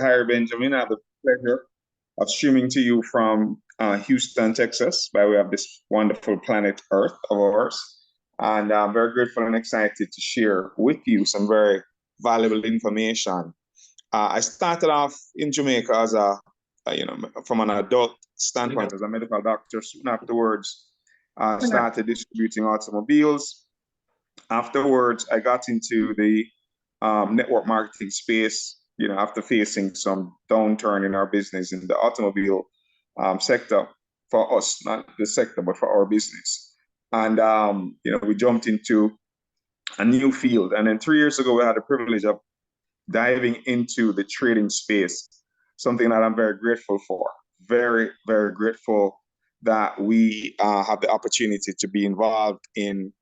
Harry Benjamin. I have the pleasure of streaming to you from Houston, Texas, by way of this wonderful planet Earth of ours. And I'm very grateful and excited to share with you some very valuable information. I started off in Jamaica as from an adult standpoint as a medical doctor. Soon afterwards, I started distributing automobiles. Afterwards, I got into the network marketing space, after facing some downturn in our business in the automobile sector for us, not the sector, but for our business. And, we jumped into a new field. And then 3 years ago, we had the privilege of diving into the trading space, something that I'm very grateful for. Very, very grateful that we have the opportunity to be involved in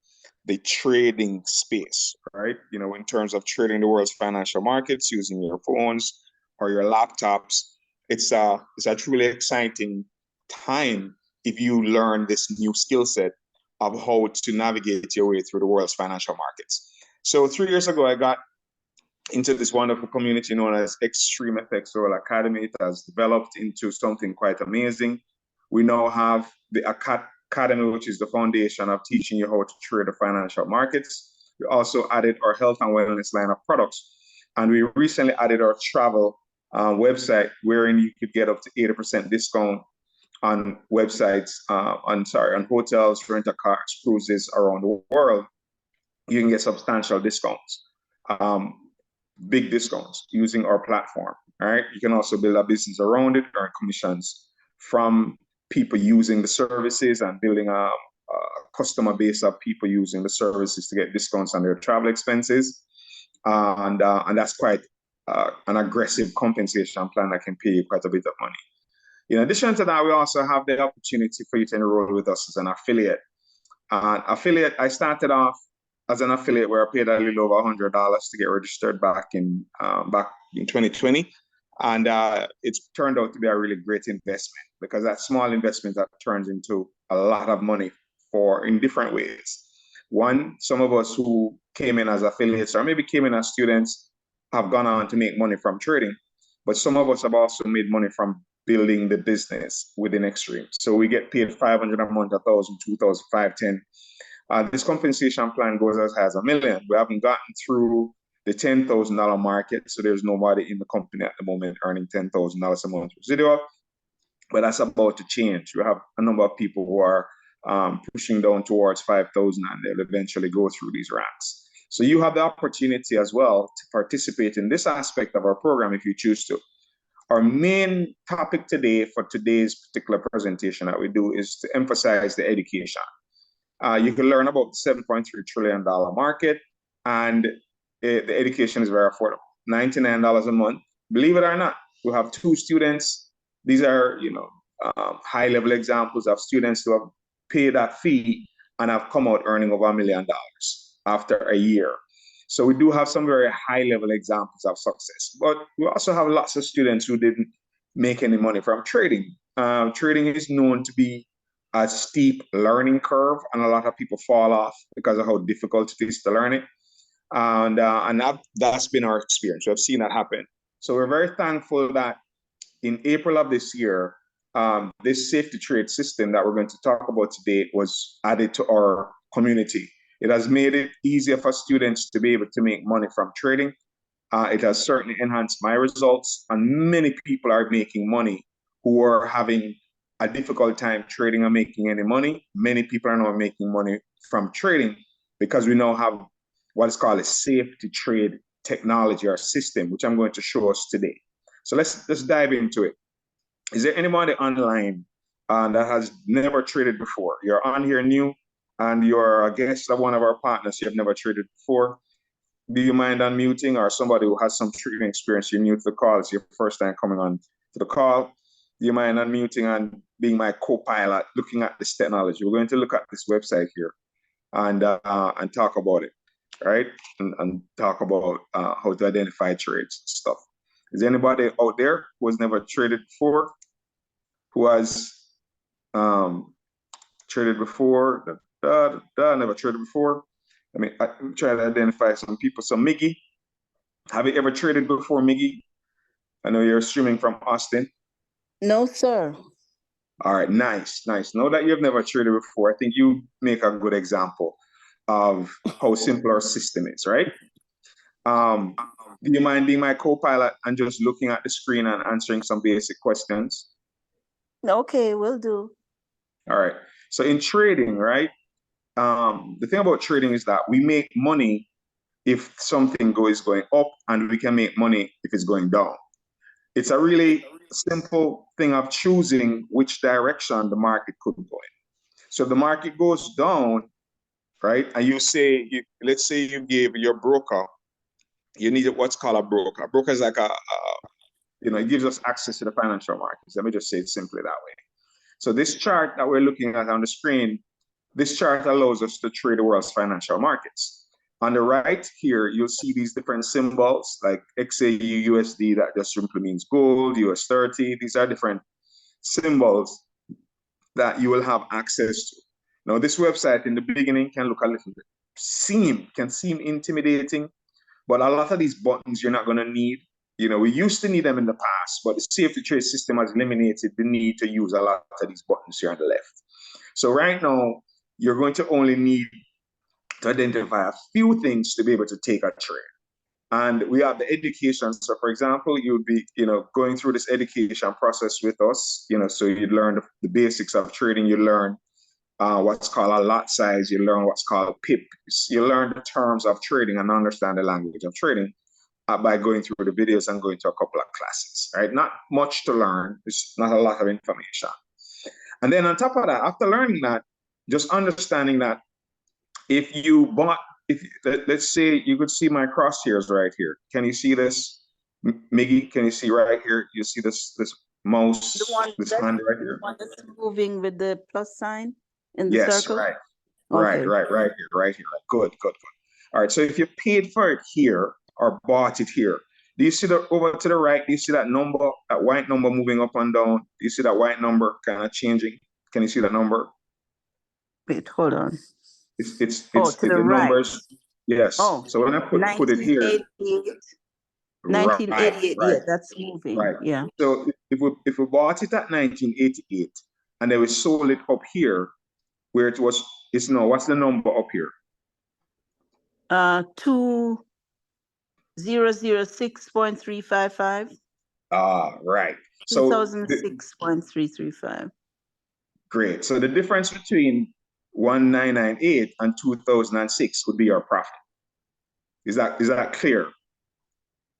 the trading space, right? In terms of trading the world's financial markets using your phones or your laptops, it's a truly exciting time if you learn this new skill set of how to navigate your way through the world's financial markets. So 3 years ago, I got into this wonderful community known as Xtreamfx World Academy. It has developed into something quite amazing. We now have the Academy, which is the foundation of teaching you how to trade the financial markets. We also added our health and wellness line of products. And we recently added our travel website, wherein you could get up to 80% discount on websites, on hotels, rental cars, cruises around the world. You can get substantial discounts, big discounts using our platform. All right. You can also build a business around it, earn commissions from people using the services and building a customer base of people using the services to get discounts on their travel expenses. And that's quite an aggressive compensation plan that can pay you quite a bit of money. In addition to that, we also have the opportunity for you to enroll with us as an affiliate. I started off as an affiliate where I paid a little over $100 to get registered back in 2020. And it's turned out to be a really great investment, because that small investment that turns into a lot of money in different ways. One, some of us who came in as affiliates or maybe came in as students have gone on to make money from trading, but some of us have also made money from building the business within Xtream. So we get paid $500 a month, $1,000, $2,000, $5,000, $10,000. This compensation plan goes as high as $1 million. We haven't gotten through the $10,000 market, so there's nobody in the company at the moment earning $10,000 a month residual, but that's about to change. We have a number of people who are pushing down towards 5,000, and they'll eventually go through these ranks. So you have the opportunity as well to participate in this aspect of our program if you choose to. Our main topic today for today's particular presentation that we do is to emphasize the education. You can learn about the $7.3 trillion market, and the education is very affordable, $99 a month. Believe it or not, we have 2 students. These are, high-level examples of students who have paid that fee and have come out earning over $1 million after a year. So we do have some very high-level examples of success, but we also have lots of students who didn't make any money from trading. Trading is known to be a steep learning curve, and a lot of people fall off because of how difficult it is to learn it. And that's been our experience. We've seen that happen. So we're very thankful that in April of this year, this safety trade system that we're going to talk about today was added to our community. It has made it easier for students to be able to make money from trading. It has certainly enhanced my results, and many people are making money who are having a difficult time trading or making any money. Many people are now making money from trading because we now have what is called a safety trade technology or system, which I'm going to show us today. So let's dive into it. Is there anybody online that has never traded before? You're on here new and you're a guest of one of our partners, you have never traded before. Do you mind unmuting? Or somebody who has some trading experience, you're new to the call, it's your first time coming on to the call. Do you mind unmuting and being my co-pilot, looking at this technology? We're going to look at this website here and talk about it, right? And talk about how to identify trades and stuff. Is there anybody out there who has never traded before? Who has traded before? Never traded before. I mean, I'm trying to identify some people. So Miggy, have you ever traded before, Miggy? I know you're streaming from Austin. No, sir. All right, nice, nice. Know that you've never traded before. I think you make a good example of how simple our system is, right? Um, do you mind being my co-pilot and just looking at the screen and answering some basic questions? Okay, will do. All right. So in trading, right? The thing about trading is that we make money if something is going up, and we can make money if it's going down. It's a really simple thing of choosing which direction the market could go in. So if the market goes down, right, and let's say you gave your broker, you need what's called a broker. A broker is like it gives us access to the financial markets. Let me just say it simply that way. So this chart that we're looking at on the screen, this chart allows us to trade the world's financial markets. On the right here, you'll see these different symbols like XAU, USD, that just simply means gold, US 30. These are different symbols that you will have access to. Now, this website in the beginning can look a little bit, can seem intimidating, but a lot of these buttons you're not going to need. We used to need them in the past, but the safety trade system has eliminated the need to use a lot of these buttons here on the left. So right now, you're going to only need to identify a few things to be able to take a trade. And we have the education. So for example, you'd be, going through this education process with us, so you'd learn the basics of trading. You learn what's called a lot size. You learn what's called pips. You learn the terms of trading and understand the language of trading by going through the videos and going to a couple of classes, right? Not much to learn. It's not a lot of information. And then on top of that, after learning that, just understanding that let's say you could see my crosshairs right here. Can you see this? Miggy, can you see right here? You see this mouse, this hand right here? The one that's moving with the plus sign in the Yes, circle? right. Okay. Right here. Good. All right, so if you paid for it here or bought it here, do you see over to the right, do you see that number, that white number moving up and down? Do you see that white number kind of changing? Can you see that number? Wait, hold on. It's to the the right. numbers. Yes. Oh, So when I put it here, 1988. right, Yeah, that's moving. right. Yeah. So if we bought it at 1988 and then we sold it up here where it's no, what's the number up here? 2006.355. Right. So 2006.335. great. So the difference between 1998 and 2006 would be our profit. Is that clear?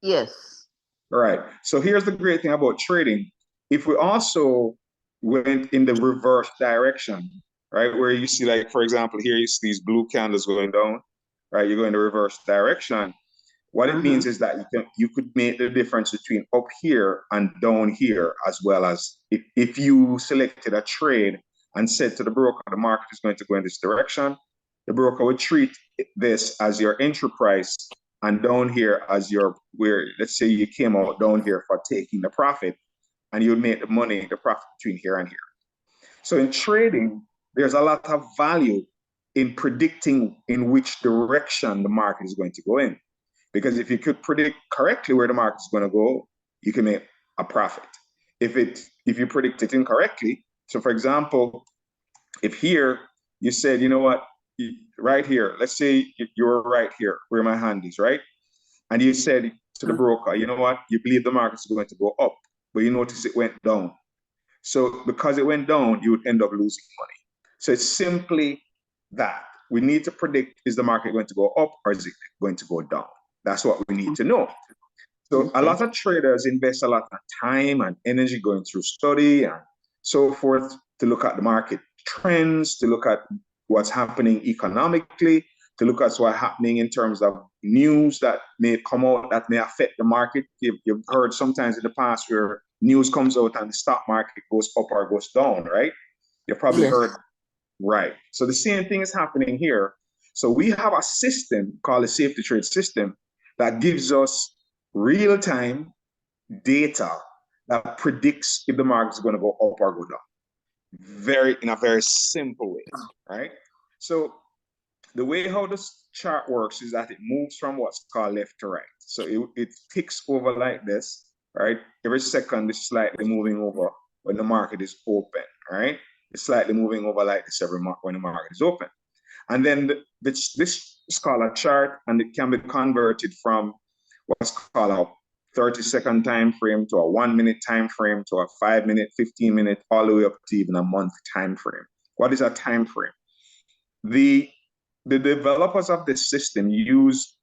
Yes. All right. So here's the great thing about trading. If we also went in the reverse direction, right, where you see, like, for example, here you see these blue candles going down, right? You go in the reverse direction. What it means is that you could make the difference between up here and down here, as well as if you selected a trade and said to the broker, the market is going to go in this direction, the broker would treat this as your entry price, and down here as let's say you came out down here for taking the profit, and you'd make the profit between here and here. So in trading, there's a lot of value in predicting in which direction the market is going to go in. Because if you could predict correctly where the market is going to go, you can make a profit. If you predict it incorrectly, so for example, if here you said, you know what, right here, let's say you're right here where my hand is, right? And you said to the broker, you know what, you believe the market is going to go up, but you notice it went down. So because it went down, you would end up losing money. So it's simply that. We need to predict, is the market going to go up or is it going to go down? That's what we need to know. So a lot of traders invest a lot of time and energy going through study and so forth to look at the market trends, to look at what's happening economically, to look at what's happening in terms of news that may come out that may affect the market. You've heard sometimes in the past where news comes out and the stock market goes up or goes down, right? You've probably heard, right? So the same thing is happening here. So we have a system called a safety trade system that gives us real-time data that predicts if the market is going to go up or go down. In a very simple way, right? So the way how this chart works is that it moves from what's called left to right. So it ticks over like this, right? Every second is slightly moving over when the market is open, right? It's slightly moving over like this when the market is open. And then this is called a chart, and it can be converted from what's called a 30-second time frame to a 1-minute time frame to a 5-minute, 15-minute, all the way up to even a month time frame. What is a time frame? The developers of this system use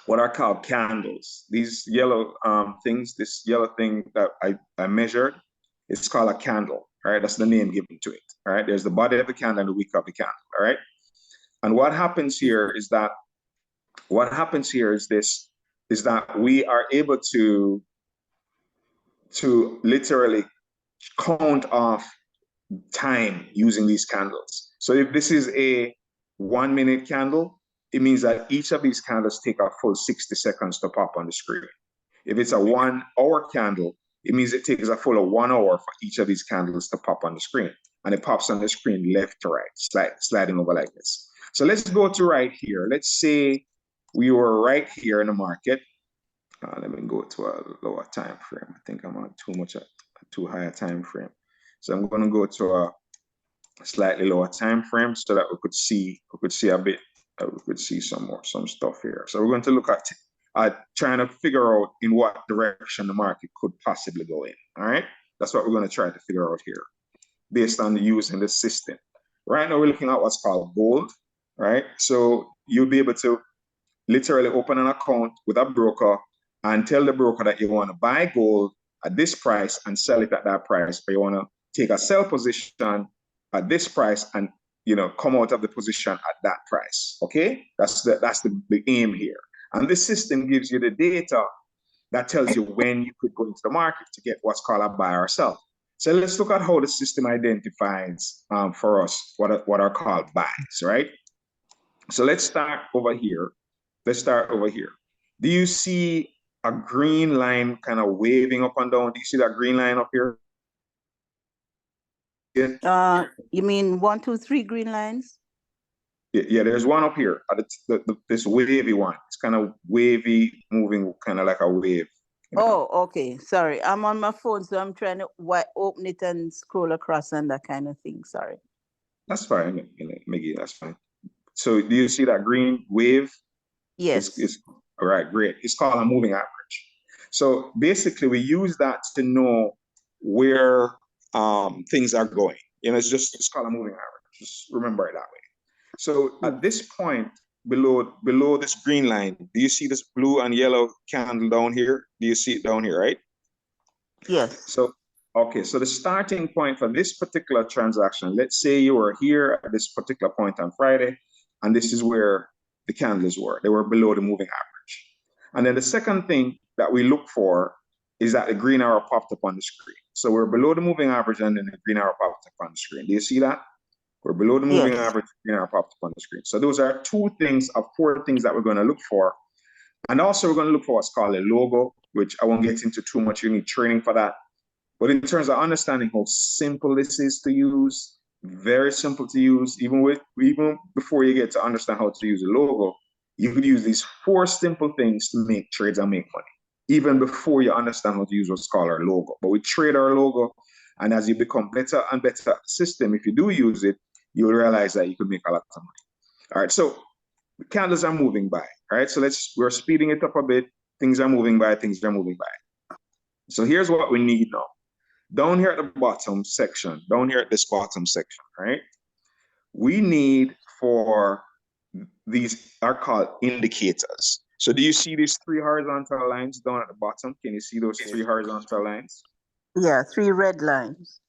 what are called candles. These yellow things, this yellow thing that I measured, it's called a candle, all right? That's the name given to it, all right? There's the body of the candle and the wick of the candle, all right? And what happens here is that we are able to literally count off time using these candles. So if this is a 1-minute candle, it means that each of these candles take a full 60 seconds to pop on the screen. If it's a 1-hour candle, it means it takes a full of 1 hour for each of these candles to pop on the screen. And it pops on the screen left to right, sliding over like this. So let's go to right here. Let's say we were right here in the market. Let me go to a lower time frame. I think I'm on too high a time frame. So I'm going to go to a slightly lower time frame so that we could see a bit. We could see some stuff here. So we're going to look at trying to figure out in what direction the market could possibly go in. All right, that's what we're going to try to figure out here, based on using the system. Right now, we're looking at what's called gold. Right, so you'll be able to literally open an account with a broker and tell the broker that you want to buy gold at this price and sell it at that price, or you want to take a sell position at this price and come out of the position at that price. Okay, that's the aim here. And this system gives you the data that tells you when you could go into the market to get what's called a buy or sell. So let's look at how the system identifies for us what are called buys, right? So let's start over here. Do you see a green line kind of waving up and down? Do you see that green line up here? Yeah. You mean 1, 2, 3 green lines? Yeah, there's one up here. This wavy one. It's kind of wavy, moving kind of like a wave. Oh, okay. Sorry, I'm on my phone, so I'm trying to open it and scroll across and that kind of thing. Sorry. That's fine, Miggy. That's fine. So do you see that green wave? Yes. It's all right, great. It's called a moving average. So basically, we use that to know where things are going. It's called a moving average. Just remember it that way. So at this point, below this green line, do you see this blue and yellow candle down here? Do you see it down here, right? Yes. So, okay, so the starting point for this particular transaction, let's say you were here at this particular point on Friday, and this is where the candles were. They were below the moving average. And then the second thing that we look for is that the green arrow popped up on the screen. So we're below the moving average, and then the green arrow popped up on the screen. Do you see that? We're below the moving average, green arrow popped up on the screen. So those are 2 things of 4 things that we're going to look for. And also we're going to look for what's called a logo, which I won't get into too much. You need training for that. But in terms of understanding how simple this is to use, very simple to use, even before you get to understand how to use a logo, you could use these 4 simple things to make trades and make money, even before you understand how to use what's called our logo. But we trade our logo, and as you become better and better at the system, if you do use it, you'll realize that you could make a lot of money. All right, so the candles are moving by. All right, so we're speeding it up a bit. Things are moving by. So here's what we need now. Down here at the bottom section, right? We need for these are called indicators. So do you see these 3 horizontal lines down at the bottom? Can you see those 3 horizontal lines? Yeah, 3 red lines.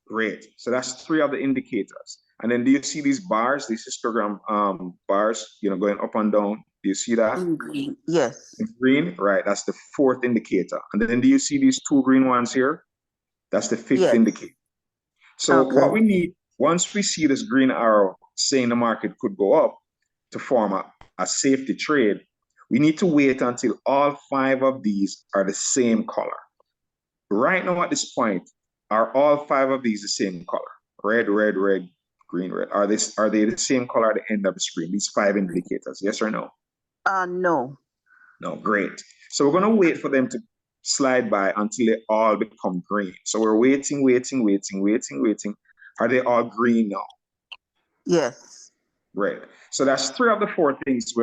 Great. So that's 3 of the indicators. And then do you see these bars, these histogram bars, going up and down? Do you see that? In green. Yes. In green, right? That's the 4th indicator. And then do you see these 2 green ones here? That's the 5th indicator. So what we need, once we see this green arrow saying the market could go up to form a safety trade, we need to wait until all 5 of these are the same color. Right now at this point, are all 5 of these the same color? Red, red, red, green, red. Are they the same color at the end of the screen? These 5 indicators, yes or no? No. No, great. So we're going to wait for them to slide by until they all become green. So we're waiting, waiting, waiting, waiting, waiting. Are they all green now? Yes. Right. So that's 3 of the 4 things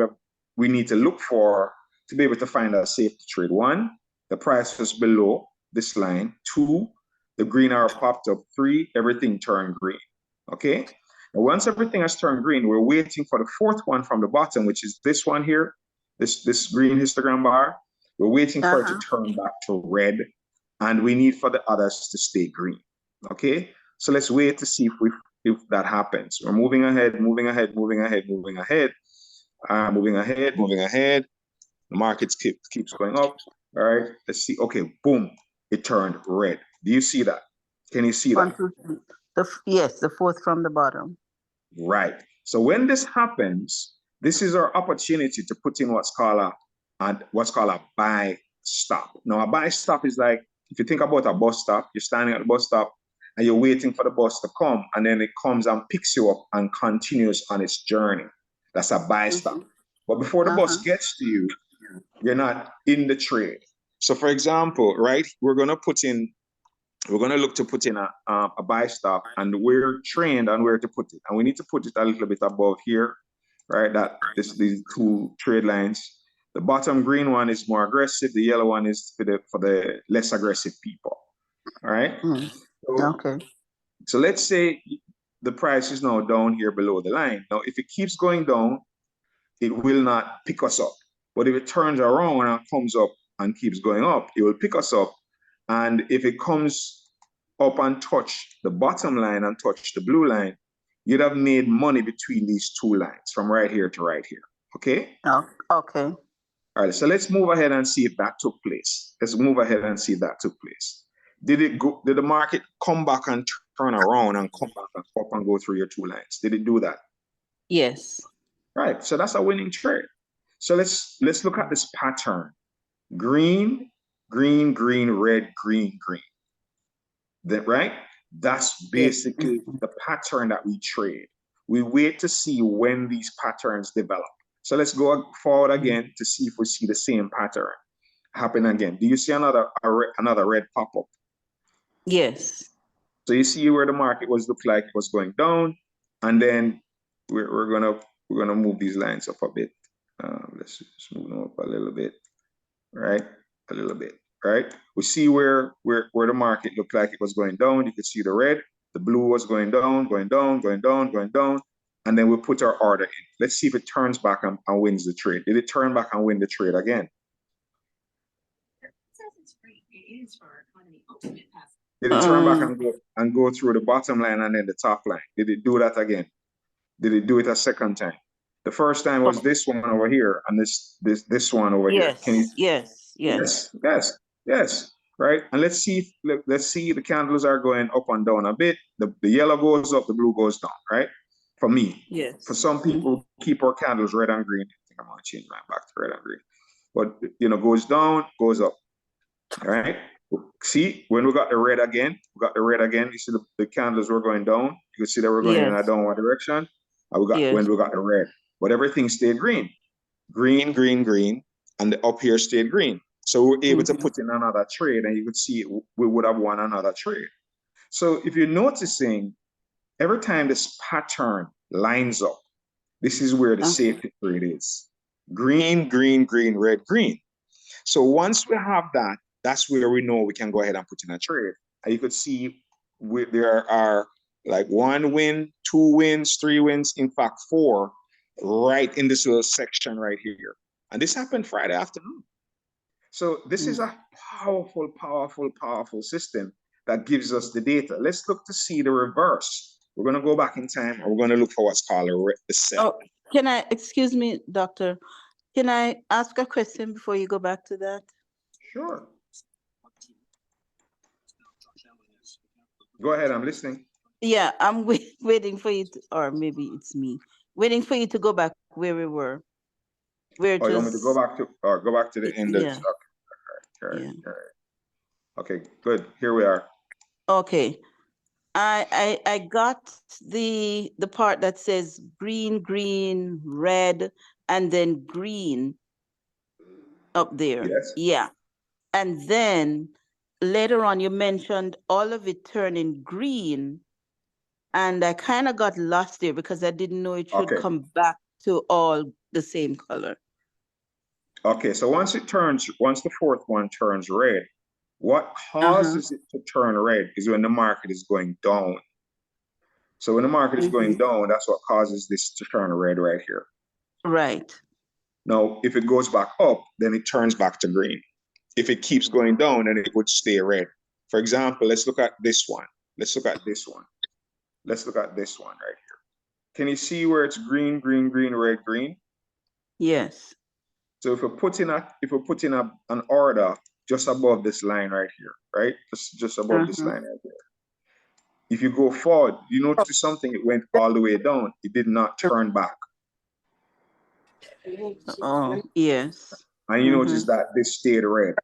we need to look for to be able to find a safe to trade. 1, the price was below this line. 2, the green arrow popped up. 3, everything turned green. Okay. And once everything has turned green, we're waiting for the 4th one from the bottom, which is this one here, this green histogram bar. We're waiting for it to turn back to red, and we need for the others to stay green. Okay. So let's wait to see if that happens. We're moving ahead, moving ahead, moving ahead, moving ahead, moving ahead, moving ahead. The market keeps going up. All right, let's see. Okay, boom, it turned red. Do you see that? Can you see that? Yes, the 4th from the bottom. Right. So when this happens, this is our opportunity to put in what's called a buy stop. Now, a buy stop is like, if you think about a bus stop, you're standing at the bus stop and you're waiting for the bus to come, and then it comes and picks you up and continues on its journey. That's a buy stop. But before the bus gets to you, you're not in the trade. So for example, right, we're going to look to put in a buy stop, and we're trained on where to put it. And we need to put it a little bit above here, right? These 2 trade lines. The bottom green one is more aggressive. The yellow one is for the less aggressive people. All right. So let's say the price is now down here below the line. Now, if it keeps going down, it will not pick us up. But if it turns around and comes up and keeps going up, it will pick us up. And if it comes up and touch the bottom line and touch the blue line, you'd have made money between these 2 lines from right here to right here. Okay? Okay. All right, so let's move ahead and see if that took place. Let's move ahead and see if that took place. Did the market come back and turn around and come back and up and go through your 2 lines? Did it do that? Yes. Right, so that's a winning trade. So let's look at this pattern. Green, green, green, red, green, green. Right? That's basically the pattern that we trade. We wait to see when these patterns develop. So let's go forward again to see if we see the same pattern happen again. Do you see another red pop-up? Yes. So you see where the market looked like it was going down, and then we're gonna move these lines up a bit. Let's just move them up a little bit, right? A little bit, right? We see where the market looked like it was going down. You could see the red, the blue was going down, going down, going down, going down, and then we put our order in. Let's see if it turns back and wins the trade. Did it turn back and win the trade again? Did it turn back and go through the bottom line and then the top line? Did it do that again? Did it do it a second time? The first time was this one over here and this one over here. Can you? Yes. Right. And let's see the candles are going up and down a bit. The yellow goes up, the blue goes down. Right. For me. Yes. For some people, keep our candles red and green. I think I'm gonna change mine back to red and green. But goes down, goes up. All right. See, when we got the red again, you see the candles were going down. You can see that we're going in a downward direction. And when we got the red, but everything stayed green. Green, green, green, and the up here stayed green. So we were able to put in another trade, and you could see we would have won another trade. So if you're noticing, every time this pattern lines up, this is where the safety trade is. Green, green, green, red, green. So once we have that, that's where we know we can go ahead and put in a trade. And you could see there are like 1 win, 2 wins, 3 wins, in fact, 4 right in this little section right here. And this happened Friday afternoon. So this is a powerful, powerful, powerful system that gives us the data. Let's look to see the reverse. We're going to go back in time and we're going to look for what's called a sell. Oh, excuse me, doctor. Can I ask a question before you go back to that? Sure. Go ahead, I'm listening. Yeah, I'm waiting for you to, or maybe it's me, waiting for you to go back where we were. You want me to go back to the end of yeah. All right. Okay, good. Here we are. Okay. I got the part that says green, green, red, and then green up there. Yes. Yeah. And then later on, you mentioned all of it turning green. And I kind of got lost there because I didn't know it should Okay. come back to all the same color. Okay, so once the fourth one turns red, what causes it to turn red is when the market is going down. So when the market is going down, that's what causes this to turn red right here. Right. Now, if it goes back up, then it turns back to green. If it keeps going down, then it would stay red. For example, let's look at this one. Let's look at this one. Let's look at this one right here. Can you see where it's green, green, green, red, green? Yes. So if we put in an order just above this line right here, right? Just above this line right here. If you go forward, you notice something, it went all the way down. It did not turn back. Oh, yes. And you notice that this stayed red.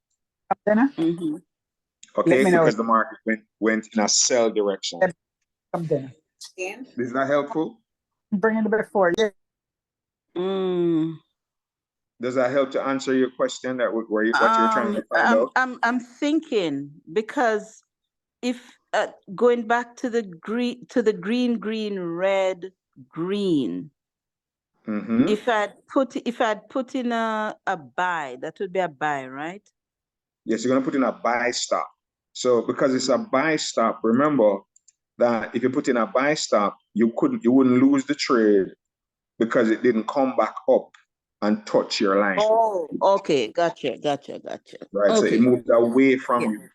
Okay, because the market went in a sell direction. Is that helpful? Bring it a bit forward. Yeah. Does that help to answer your question that what you're trying to find out? I'm thinking because if going back to the green, green, red, green. If I'd put in a buy, that would be a buy, right? Yes, you're gonna put in a buy stop. So because it's a buy stop, remember that if you put in a buy stop, you wouldn't lose the trade because it didn't come back up and touch your line. Oh, okay, gotcha. Right, okay. So it moved away from you.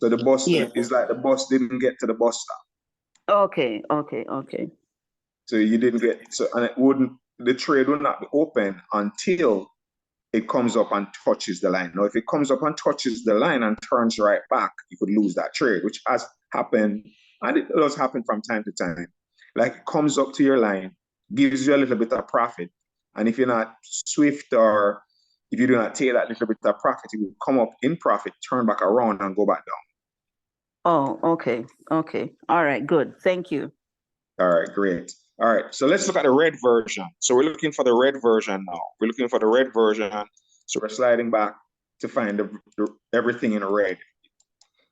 So the bus is like the bus didn't get to the bus stop. Okay. So you didn't get and the trade would not be open until it comes up and touches the line. Now, if it comes up and touches the line and turns right back, you could lose that trade, which has happened, and it does happen from time to time. Like it comes up to your line, gives you a little bit of profit, and if you're not swift or if you do not take that little bit of profit, it will come up in profit, turn back around, and go back down. Oh, okay. All right, good. Thank you. All right, great. All right, so let's look at the red version. So we're looking for the red version now. We're looking for the red version. So we're sliding back to find everything in red.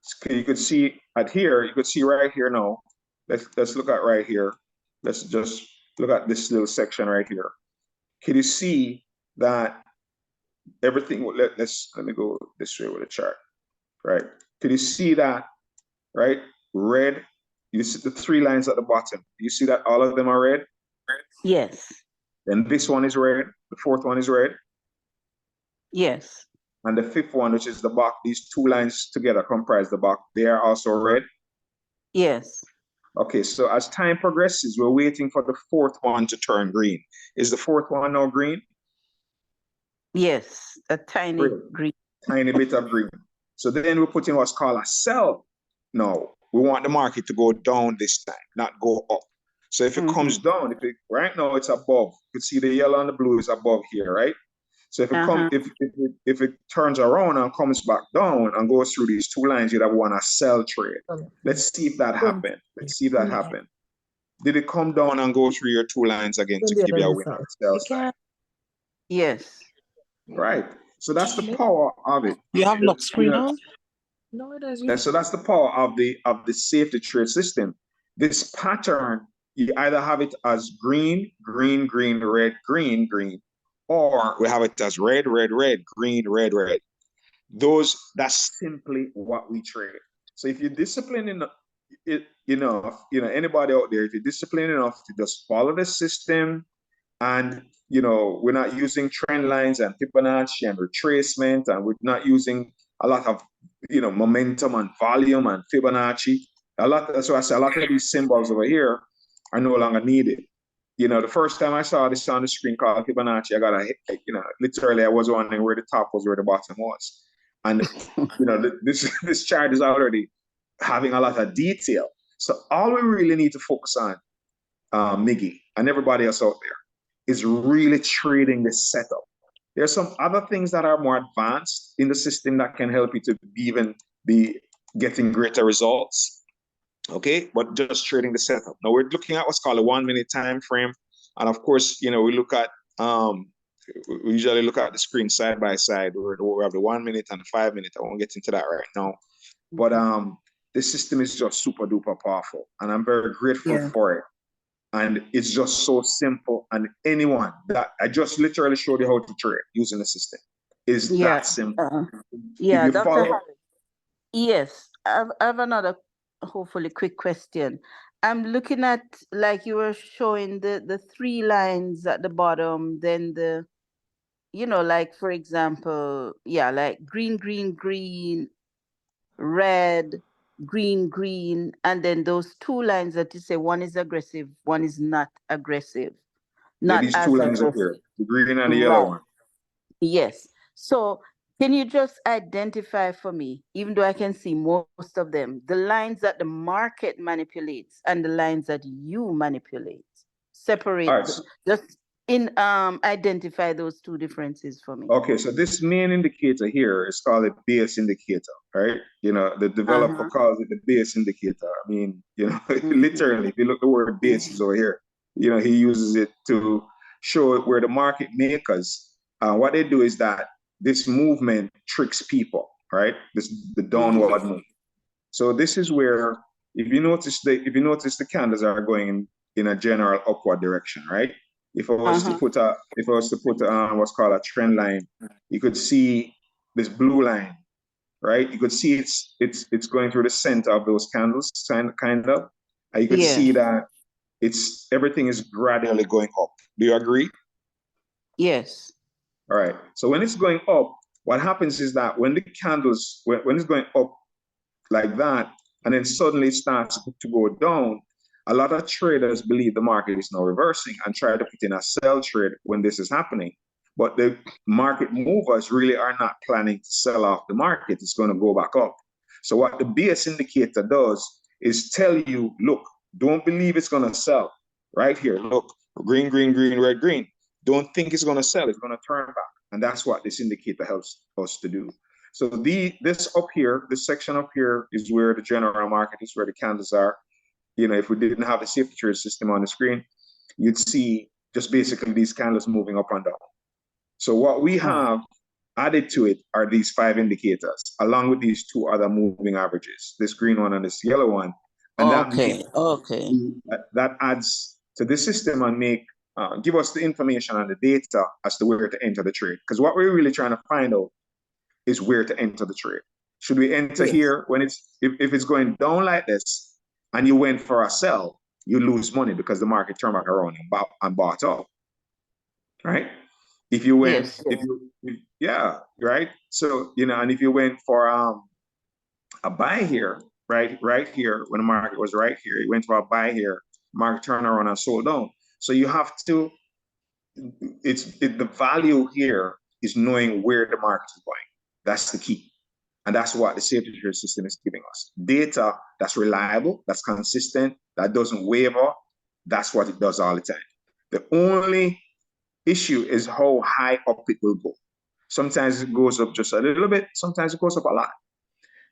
So you could see at here, you could see right here now. Let's look at right here. Let's just look at this little section right here. Can you see that everything, let me go this way with the chart, right? Can you see that, right? Red, you see the three lines at the bottom. You see that all of them are red? Yes. And this one is red. The fourth one is red. Yes. And the fifth one, which is the box, these two lines together comprise the box. They are also red. Yes. Okay, so as time progresses, we're waiting for the fourth one to turn green. Is the fourth one now green? Yes, a tiny green. Tiny bit of green. So then we put in what's called a sell. No, we want the market to go down this time, not go up. So if it comes down, right now it's above. You can see the yellow and the blue is above here, right? So if it turns around and comes back down and goes through these two lines, you'd have won a sell trade. Let's see if that happened. Did it come down and go through your two lines again to give you a win on the sell side? Yes. Right. So that's the power of it. You have lock screen on? No, it doesn't. So that's the power of the safety trade system. This pattern, you either have it as green, green, green, red, green, green, or we have it as red, red, red, green, red, red. That's simply what we trade. So if you're disciplined enough, anybody out there, if you're disciplined enough to just follow the system, and we're not using trend lines and Fibonacci and retracement, and we're not using a lot of momentum and volume and Fibonacci. So I say a lot of these symbols over here are no longer needed. The first time I saw this on the screen called Fibonacci, I got literally I was wondering where the top was, where the bottom was. And this chart is already having a lot of detail. So all we really need to focus on, Miggy and everybody else out there, is really trading the setup. There's some other things that are more advanced in the system that can help you to even be getting greater results. Okay, but just trading the setup. Now we're looking at what's called a 1 minute time frame, and of course, we look at we usually look at the screen side by side. We have the 1 minute and the 5 minute. I won't get into that right now. But the system is just super duper powerful, and I'm very grateful for it. And it's just so simple. And anyone that I just literally showed you how to trade using the system is that simple. Yeah, If you Dr. follow, Harris. Yes, I have another hopefully quick question. I'm looking at, like you were showing the three lines at the bottom, then the, like for example, like green, green, green, red, green, green, and then those two lines that you say one is aggressive, one is not aggressive, not these two as lines up aggressive. here, the green and the yellow Right. one. Yes. So can you just identify for me, even though I can see most of them, the lines that the market manipulates and the lines that you manipulate? All Separate, right. just identify those two differences for me. Okay, so this main indicator here is called a base indicator, right? The developer calls it the base indicator. I mean, literally, if you look, the word base is over here. He uses it to show where the market makers, what they do is that this movement tricks people, right? The downward move. So this is where, if you notice the candles are going in a general upward direction, right? If I was to put what's called a trend line, you could see this blue line, right? You could see it's going through the center of those candles, kind of. And you could see that everything is gradually going up. Do you agree? Yes. All right. So when it's going up, what happens is that when the candles, when it's going up like that, and then suddenly it starts to go down, a lot of traders believe the market is now reversing and try to put in a sell trade when this is happening. But the market movers really are not planning to sell off the market. It's going to go back up. So what the BS indicator does is tell you, look, don't believe it's going to sell. Right here, look, green, green, green, red, green. Don't think it's going to sell. It's going to turn back. And that's what this indicator helps us to do. So this up here, this section up here is where the general market is, where the candles are. If we didn't have the safety trade system on the screen, you'd see just basically these candles moving up and down. So what we have added to it are these 5 indicators, along with these 2 other moving averages, this green one and this yellow one. And that adds to the system and give us the information and the data as to where to enter the trade. Because what we're really trying to find out is where to enter the trade. Should we enter here when if it's going down like this and you went for a sell, you lose money because the market turned back around and bought up, right? If you went, right? So, and if you went for a buy here, right here, when the market was right here, you went for a buy here, market turned around and sold down. So you have to, the value here is knowing where the market is going. That's the key. And that's what the safety trade system is giving us. Data that's reliable, that's consistent, that doesn't waver. That's what it does all the time. The only issue is how high up it will go. Sometimes it goes up just a little bit, sometimes it goes up a lot.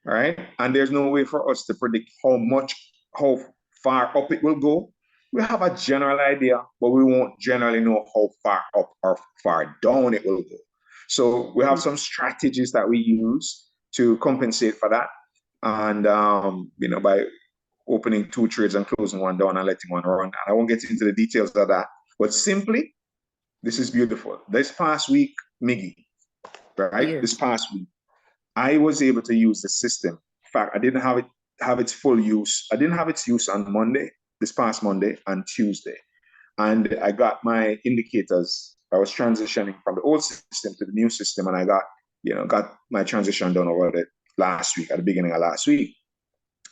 All right. And there's no way for us to predict how far up it will go. We have a general idea, but we won't generally know how far up or far down it will go. So we have some strategies that we use to compensate for that. And, by opening 2 trades and closing one down and letting one run. And I won't get into the details of that, but simply, this is beautiful. This past week, Miggy, right? This past week, I was able to use the system. In fact, I didn't have its full use. I didn't have its use on Monday, this past Monday and Tuesday. And I got my indicators. I was transitioning from the old system to the new system, and I got my transition done over the last week, at the beginning of last week.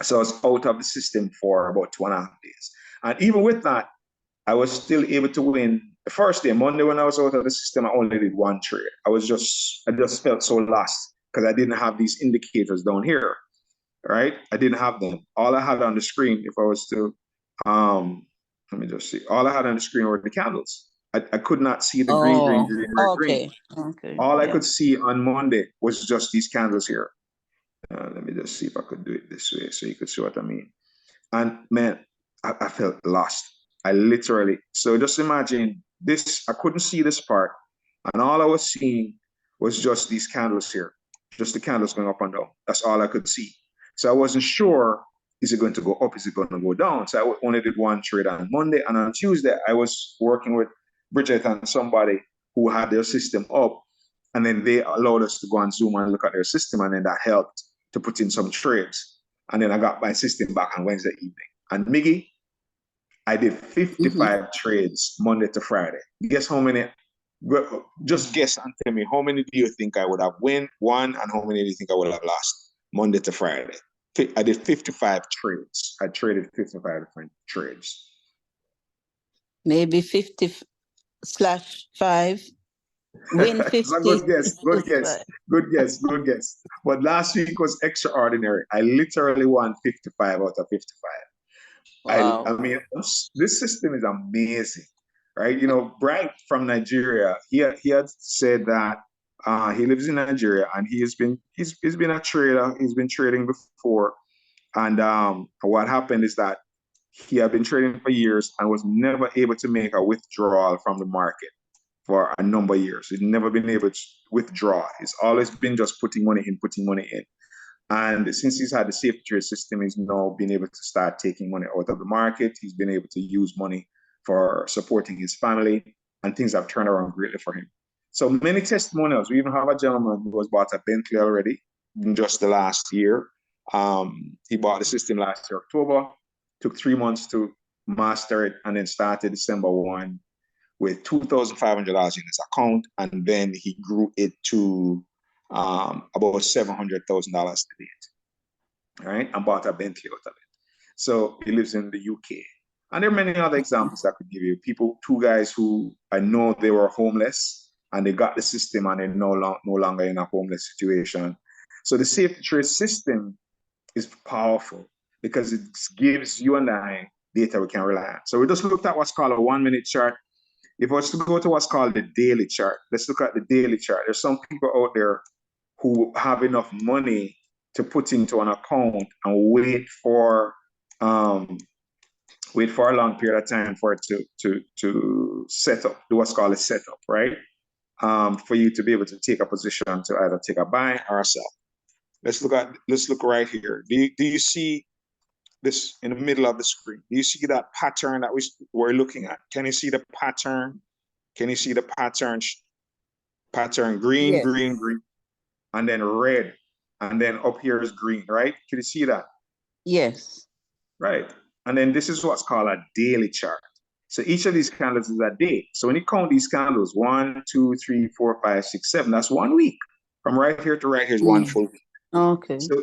So I was out of the system for about 2.5 days. And even with that, I was still able to win. The first day, Monday, when I was out of the system, I only did 1 trade. I just felt so lost because I didn't have these indicators down here, right? I didn't have them. All I had on the screen, if I was to, let me just see. All I had on the screen were the candles. I could not see the green, green, green, red, green. Okay. All I could see on Monday was just these candles here. Let me just see if I could do it this way so you could see what I mean. And man, I felt lost. So just imagine this, I couldn't see this part. And all I was seeing was just these candles here, just the candles going up and down. That's all I could see. So I wasn't sure, is it going to go up? Is it going to go down? So I only did one trade on Monday. And on Tuesday, I was working with Bridget and somebody who had their system up. And then they allowed us to go on Zoom and look at their system. And then that helped to put in some trades. And then I got my system back on Wednesday evening. And Miggy, I did 55 trades Monday to Friday. Guess how many? Just guess and tell me, how many do you think I would have won, and how many do you think I would have lost Monday to Friday? I did 55 trades. I traded 55 different trades. Maybe 50/5. Win 50. Good guess, good guess, good guess, good guess. But last week was extraordinary. I literally won 55 out of 55. Wow. I mean, this system is amazing, right? You know, Bright from Nigeria, he had said that he lives in Nigeria and he's been a trader. He's been trading before, and what happened is that he had been trading for years and was never able to make a withdrawal from the market for a number of years. He'd never been able to withdraw. He's always been just putting money in, putting money in. And since he's had the safety trade system, he's now been able to start taking money out of the market. He's been able to use money for supporting his family, and things have turned around greatly for him. So many testimonials. We even have a gentleman who has bought a Bentley already in just the last year. He bought the system last year, October, took 3 months to master it, and then started December 1 with $2,500 in his account. And then he grew it to about $700,000 to date, all right, and bought a Bentley out of it. So he lives in the UK. And there are many other examples I could give you. Two guys who I know they were homeless and they got the system and they're no longer in a homeless situation. So the safety trade system is powerful because it gives you and I data we can rely on. So we just looked at what's called a 1-minute chart. If I was to go to what's called the daily chart, let's look at the daily chart. There's some people out there who have enough money to put into an account and wait for a long period of time for it to set up, do what's called a setup, right? For you to be able to take a position to either take a buy or a sell. Let's look right here. Do you see this in the middle of the screen? Do you see that pattern that we're looking at? Can you see the pattern? Can you see the pattern? Pattern green, yes. Green, green, and then red, and then up here is green, right? Can you see that? Yes. Right. And then this is what's called a daily chart. So each of these candles is a day. So when you count these candles, 1, 2, 3, 4, 5, 6, 7, that's 1 week. From right here to right here is 1 full week. Okay. So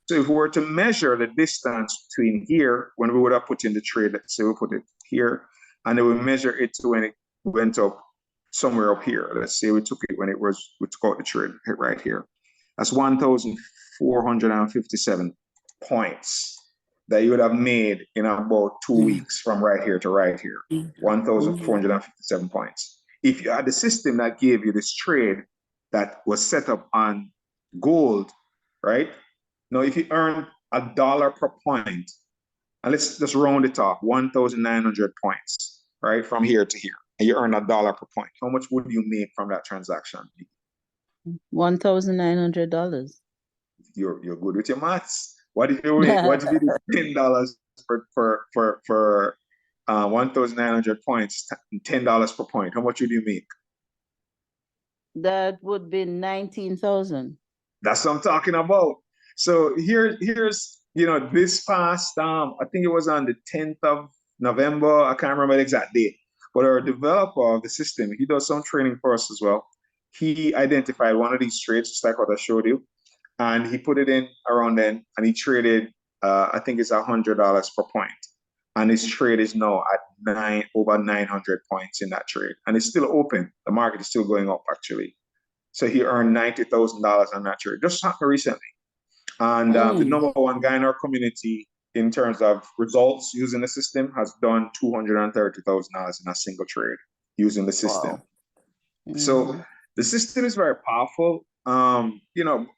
if we were to measure the distance between here, when we would have put in the trade, let's say we put it here, and then we measure it to when it went up somewhere up here. Let's say we took it when we took out the trade right here. That's 1,457 points that you would have made in about 2 weeks from right here to right here. 1,457 points. If you had the system that gave you this trade that was set up on gold, right? Now, if you earn $1 per point, and let's just round it off, 1,900 points, right? From here to here, and you earn $1 per point. How much would you make from that transaction? $1,900. You're good with your maths. What if you make? What if you do $10 for 1,900 points? $10 per point. How much would you make? That would be 19,000. That's what I'm talking about. So here's this past I think it was on the 10th of November. I can't remember the exact date. But our developer of the system, he does some training for us as well. He identified one of these trades, just like what I showed you, and he put it in around then, and he traded, I think it's $100 per point. And his trade is now at over 900 points in that trade. And it's still open. The market is still going up, actually. So he earned $90,000 on that trade, just happened recently. And the number one guy in our community in terms of results using the system has done $230,000 in a single trade using the system. Wow. So the system is very powerful. A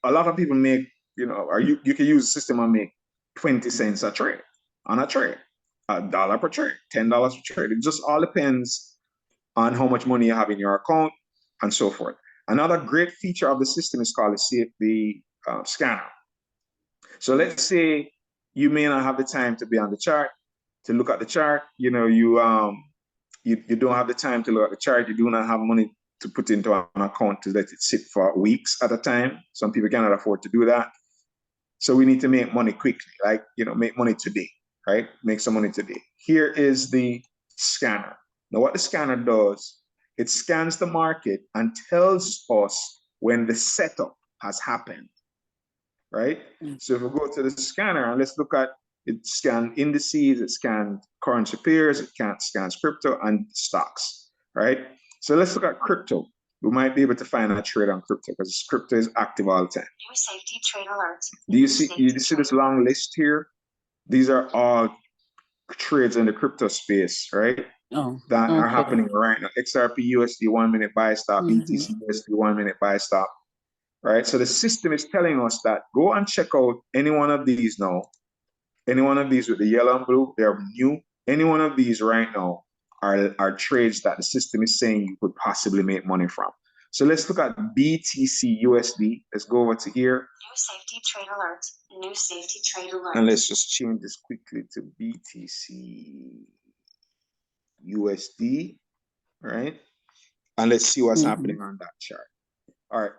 lot of people make, or you can use the system and make 20 cents a trade on a trade, $1 per trade, $10 per trade. It just all depends on how much money you have in your account, and so forth. Another great feature of the system is called the scanner. So let's say you may not have the time to be on the chart, to look at the chart. You know, you don't have the time to look at the chart. You do not have money to put into an account to let it sit for weeks at a time. Some people cannot afford to do that. So we need to make money quickly, like, you know, make money today, right? Make some money today. Here is the scanner. Now, what the scanner does, it scans the market and tells us when the setup has happened, right? So if we go to the scanner and let's look at, it scanned indices, it scanned currency pairs, it scans crypto and stocks, right? So let's look at crypto. We might be able to find a trade on crypto because crypto is active all the time. New safety trade alerts. Do you see this long list here? These are all trades in the crypto space, right? That are happening right now. XRP USD 1 minute buy stop, BTC USD 1 minute buy stop, right? So the system is telling us that go and check out any one of these now. Any one of these with the yellow and blue, they're new. Any one of these right now are trades that the system is saying you could possibly make money from. So let's look at BTC USD. Let's go over to here. New safety trade alert. New safety trade alert. And let's just change this quickly to BTC USD, right? And let's see what's happening on that chart. All right.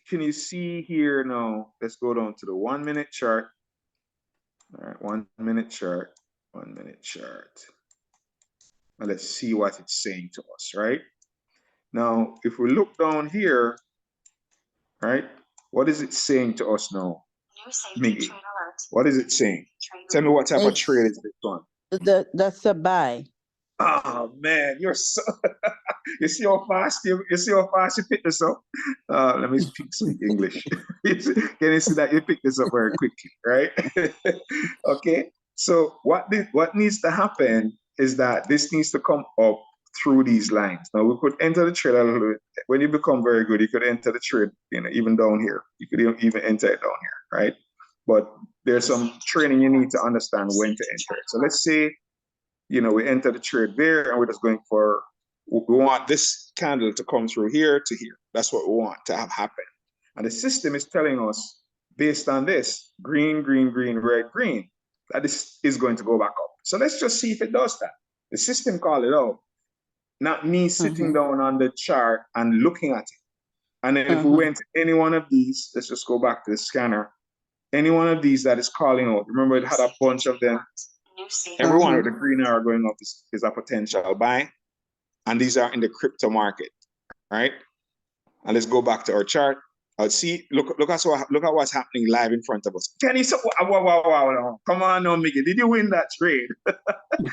Can you see here now? Let's go down to the 1 minute chart. All right, 1 minute chart, 1 minute chart. Now let's see what it's saying to us, right? Now, if we look down here, right, what is it saying to us now? New safety Miggy, trade alert. what is it saying? Tell me what type of trade is this one? That's a buy. Oh man, you're so you see how fast you picked this up? Let me speak English. Can you see that you picked this up very quickly, right? Okay. So what needs to happen is that this needs to come up through these lines. Now we could enter the trade a little bit. When you become very good, you could enter the trade, you know, even down here. You could even enter it down here, right? But there's some training you need to understand when to enter it. So let's say, you know, we enter the trade there and we're just going for, we want this candle to come through here to here. That's what we want to have happen. And the system is telling us, based on this, green, green, green, red, green, that this is going to go back up. So let's just see if it does that. The system called it out, not me sitting down on the chart and looking at it. And then if we went to any one of these, let's just go back to the scanner, any one of these that is calling out, remember it had a bunch of them. Every one with the green arrow going up is a potential buy. And these are in the crypto market, right? And let's go back to our chart. See, look at what's happening live in front of us. Kenny, so wow. Come on now, Mickey. Did you win that trade?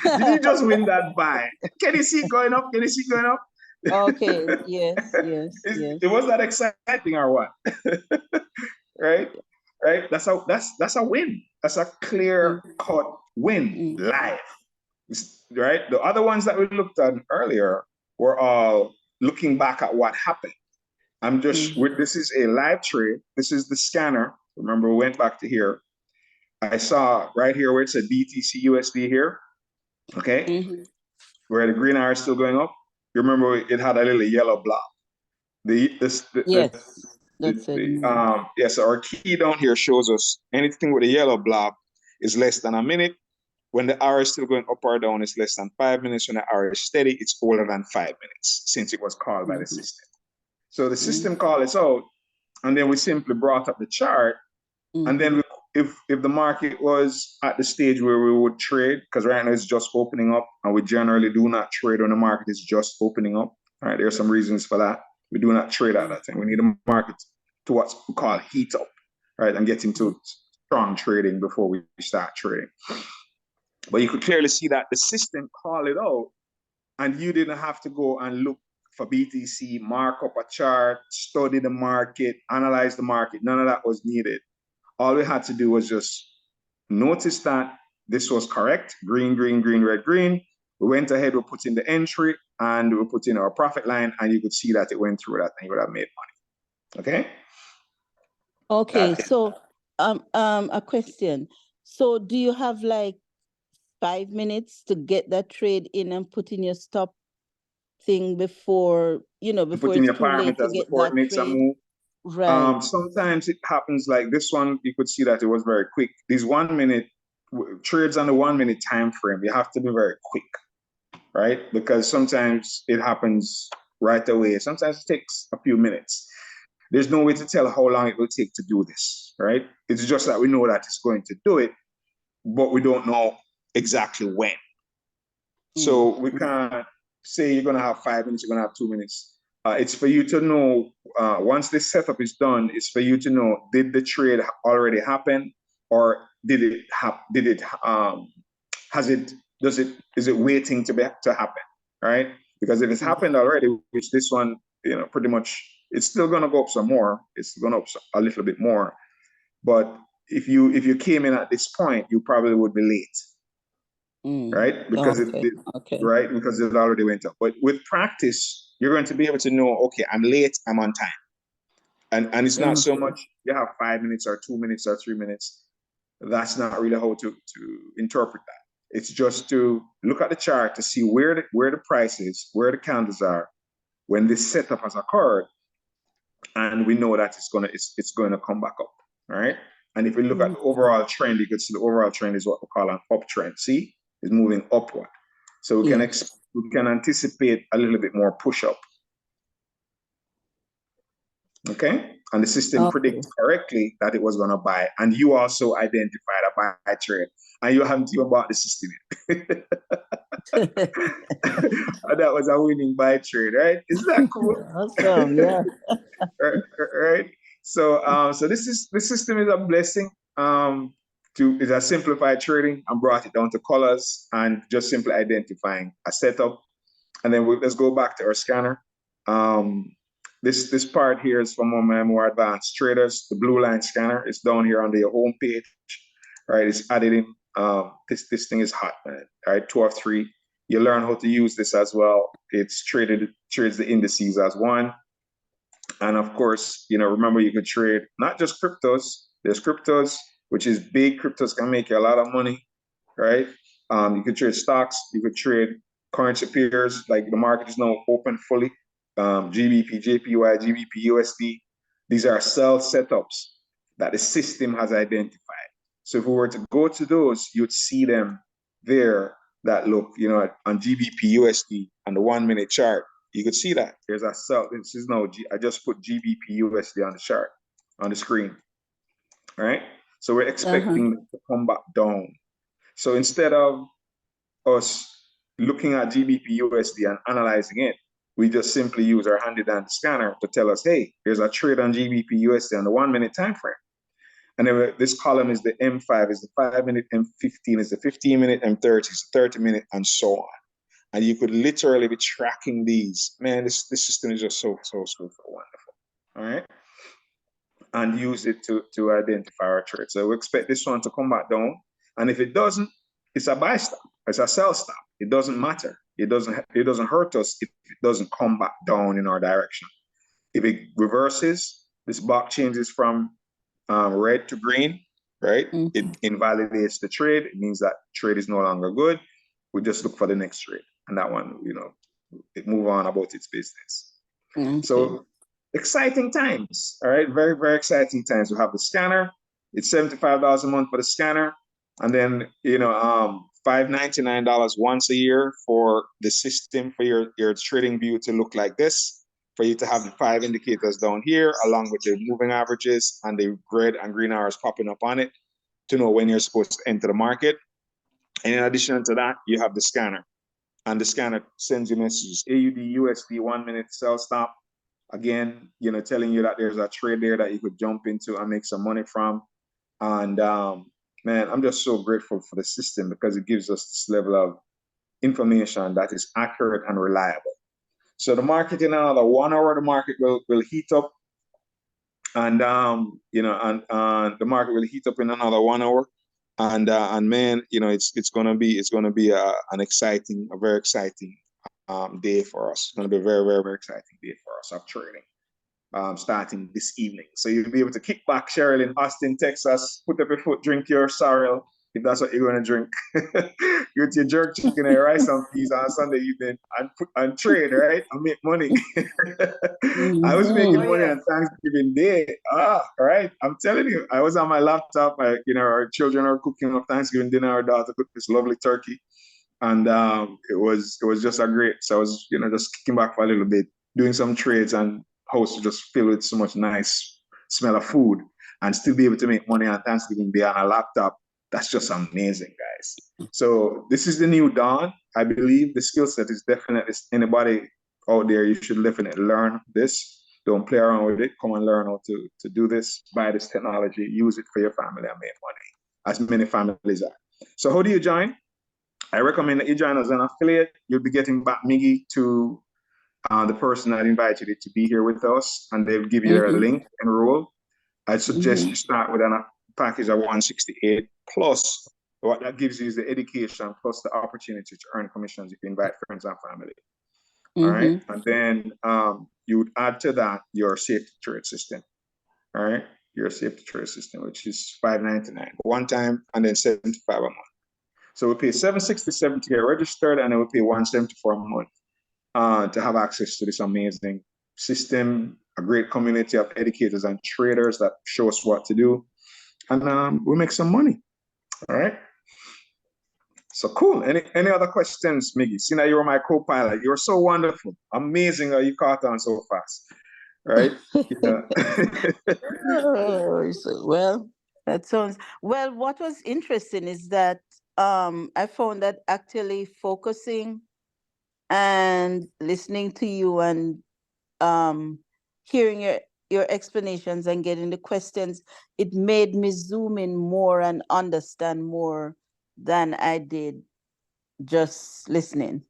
Did you just win that buy? Can you see it going up? Can you see it going up? Okay, yes. It was that exciting or what? Right? That's a win. That's a clear cut win live. Right? The other ones that we looked at earlier were all looking back at what happened. I'm just this is a live trade. This is the scanner. Remember, we went back to here. I saw right here where it said BTC USD here. Okay. Where the green arrow is still going up. You remember it had a little yellow blob. So our key down here shows us anything with a yellow blob is less than a minute. When the arrow is still going up or down, it's less than 5 minutes. When the arrow is steady, it's older than 5 minutes since it was called by the system. So the system called us out, and then we simply brought up the chart. And then if the market was at the stage where we would trade, because right now it's just opening up, and we generally do not trade when the market is just opening up. All right, there are some reasons for that. We do not trade at that time. We need the market to what we call heat up, right, and get into strong trading before we start trading. But you could clearly see that the system called it out, and you didn't have to go and look for BTC, mark up a chart, study the market, analyze the market. None of that was needed. All we had to do was just notice that this was correct. Green, green, green, red, green. We went ahead, we put in the entry, and we put in our profit line, and you could see that it went through that, and you would have made money. Okay? Okay, so a question. So do you have like 5 minutes to get that trade in and put in your stop thing before before in it's your too late apartment to as get before it that makes a trade. move. Right. Sometimes it happens like this one. You could see that it was very quick. These 1 minute trades on the 1 minute time frame, you have to be very quick, right? Because sometimes it happens right away. Sometimes it takes a few minutes. There's no way to tell how long it will take to do this, right? It's just that we know that it's going to do it, but we don't know exactly when. So we can't say you're going to have 5 minutes, you're going to have 2 minutes. It's for you to know, once this setup is done, it's for you to know, did the trade already happen, or is it waiting to happen, right? Because if it's happened already, which this one, pretty much, it's still going to go up some more. It's going up a little bit more. But if you came in at this point, you probably would be late. Right? Because right? Because it already went up. But with practice, you're going to be able to know, okay, I'm late, I'm on time. And it's not so much you have 5 minutes or 2 minutes or 3 minutes. That's not really how to interpret that. It's just to look at the chart to see where the price is, where the candles are, when this setup has occurred, and we know that it's going to come back up. All right. And if we look at the overall trend, you can see the overall trend is what we call an uptrend. See? Is moving upward. So we can anticipate a little bit more push up. Okay? And the system predicts correctly that it was going to buy. And you also identified a buy trade. And you haven't even bought the system yet. And that was a winning buy trade, right? Isn't that cool? Awesome, yeah. Right? So the system is a blessing. It's a simplified trading and brought it down to colors and just simply identifying a setup. And then let's go back to our scanner. This part here is from one of my more advanced traders. The blue line scanner is down here on the home page, right? It's added in. This thing is hot, man. All right, 2 of 3. You learn how to use this as well. It's trades the indices as one. And of course, remember you could trade not just cryptos. There's cryptos, which is big. Cryptos can make you a lot of money, right? You could trade stocks. You could trade currency pairs. Like the market is now open fully. GBP, JPY, GBP, USD. These are sell setups that the system has identified. So if we were to go to those, you'd see them there that look, on GBP, USD on the 1 minute chart. You could see that there's a sell. This is now, I just put GBP, USD on the chart, on the screen. All right. So we're expecting to come back down. So instead of us looking at GBP USD and analyzing it, we just simply use our handy dandy scanner to tell us, hey, there's a trade on GBP USD on the 1 minute time frame. And then this column is the M5, is the 5 minute, M15 is the 15 minute, M30 is the 30 minute, and so on. And you could literally be tracking these. Man, this system is just so wonderful. All right. And use it to identify our trade. So we expect this one to come back down. And if it doesn't, it's a buy stop. It's a sell stop. It doesn't matter. It doesn't hurt us if it doesn't come back down in our direction. If it reverses, this box changes from red to green, right? It invalidates the trade. It means that trade is no longer good. We just look for the next trade. And that one, it move on about its business. So exciting times, all right? Very, very exciting times. We have the scanner. It's $75 a month for the scanner. And then, $599 once a year for the system, for your trading view to look like this, for you to have the 5 indicators down here, along with the moving averages and the red and green arrows popping up on it to know when you're supposed to enter the market. And in addition to that, you have the scanner. And the scanner sends you messages, AUD, USD, 1 minute sell stop. Again, telling you that there's a trade there that you could jump into and make some money from. And man, I'm just so grateful for the system because it gives us this level of information that is accurate and reliable. So the market in another 1 hour, the market will heat up. And the market will heat up in another 1 hour. And man, it's gonna be a very exciting day for us. It's gonna be a very, very, very exciting day for us of trading. Starting this evening. So you'll be able to kick back, Cheryl, in Austin, Texas, put up your foot, drink your sorrel, if that's what you're going to drink. Get your jerk chicken and rice and peas on Sunday evening and trade, right? I make money. I was making money on Thanksgiving Day. Right. I'm telling you, I was on my laptop. Our children are cooking up Thanksgiving dinner. Our daughter cooked this lovely turkey. And it was just a great. So I was, just kicking back for a little bit, doing some trades, and house just filled with so much nice smell of food, and still be able to make money on Thanksgiving Day on a laptop. That's just amazing, guys. So this is the new dawn. I believe the skill set is definitely, anybody out there, you should definitely learn this. Don't play around with it. Come and learn how to do this. Buy this technology. Use it for your family and make money, as many families are. So how do you join? I recommend that you join as an affiliate. You'll be getting back Miggy to the person that invited you to be here with us, and they'll give you a link, enroll. I'd suggest you start with a package of 168 plus. What that gives you is the education plus the opportunity to earn commissions if you invite friends and family. All right. And then you would add to that your safety trade system. All right. Your safety trade system, which is $5.99 one time, and then $75 a month. So we pay $767 to get registered, and then we pay $174 a month to have access to this amazing system, a great community of educators and traders that show us what to do. And we make some money. All right. So cool. Any other questions, Miggy? Seeing that you were my co-pilot, you were so wonderful. Amazing how you caught on so fast. Right? Yeah. Well, that sounds well. What was interesting is that I found that actually focusing and listening to you and hearing your explanations and getting the questions, it made me zoom in more and understand more than I did just listening.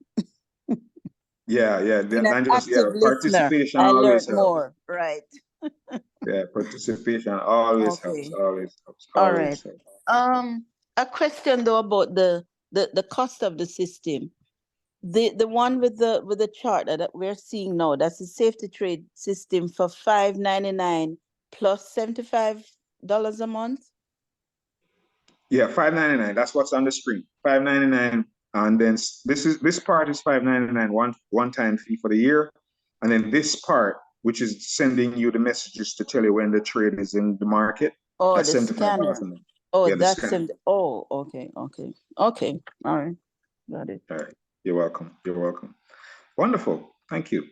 Yeah. Being an active listener, Participation I always learned helps. more, right? Yeah, participation always helps. Always helps. All right. A question though about the cost of the system. The one with the chart that we're seeing now, that's the safety trade system for $5.99 plus $75 a month. Yeah, $5.99. That's what's on the screen. $5.99, and then this part is $5.99 one time fee for the year, and then this part, which is sending you the messages to tell you when the trade is in the market. Oh, that's the $75 scanner. a month. Oh, Yeah, that's oh, okay. All right, got it. All right. You're welcome. Wonderful. Thank you.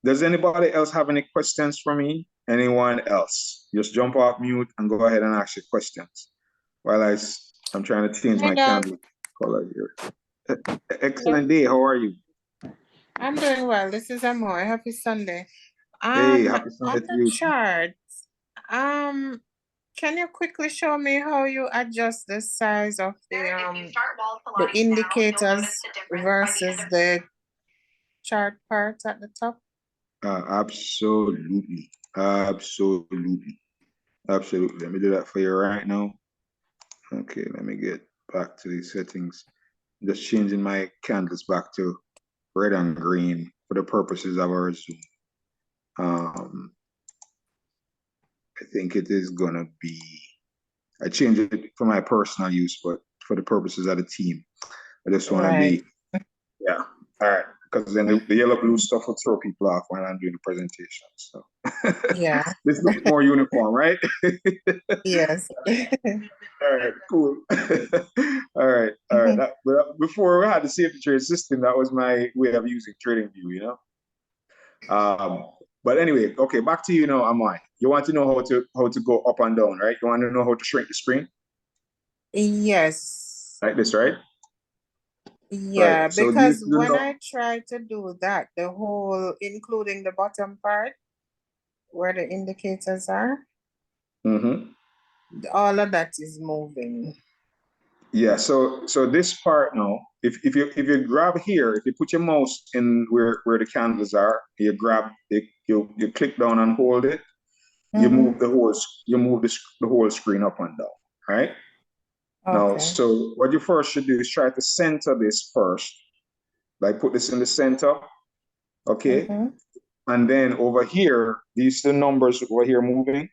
Does anybody else have any questions for me? Anyone else? Just jump off mute and go ahead and ask your questions while I'm trying to change my candle color here. Excellent day. How are you? I'm doing well. This is Amoy. Happy Sunday. Hey, happy Sunday to you. Chart. Can you quickly show me how you adjust the size of the indicators versus the chart part at the top? Absolutely. Let me do that for you right now. Okay, let me get back to the settings. I'm just changing my candles back to red and green for the purposes of our Zoom. I think it is gonna be, I changed it for my personal use, but for the purposes of the team, I just want to be, yeah, all right. Because then the yellow blue stuff will throw people off when I'm doing the presentation. So yeah, this looks more uniform, right? Yes. All right, cool. All right. Before we had the safety trade system, that was my way of using TradingView, But anyway, okay, back to you now, Amai. You want to know how to go up and down, right? You want to know how to shrink the screen? Yes. Like this, right? Yeah, right. So because when I try to do that, the whole, including the bottom part, where the indicators are, all of that is moving. Yeah, so this part now, if you grab here, if you put your mouse in where the candles are, you grab it, you click down and hold it, you move the whole screen up and down, right? Okay. Now, so what you first should do is try to center this first. Like put this in the center, okay? And then over here, these the numbers over here moving.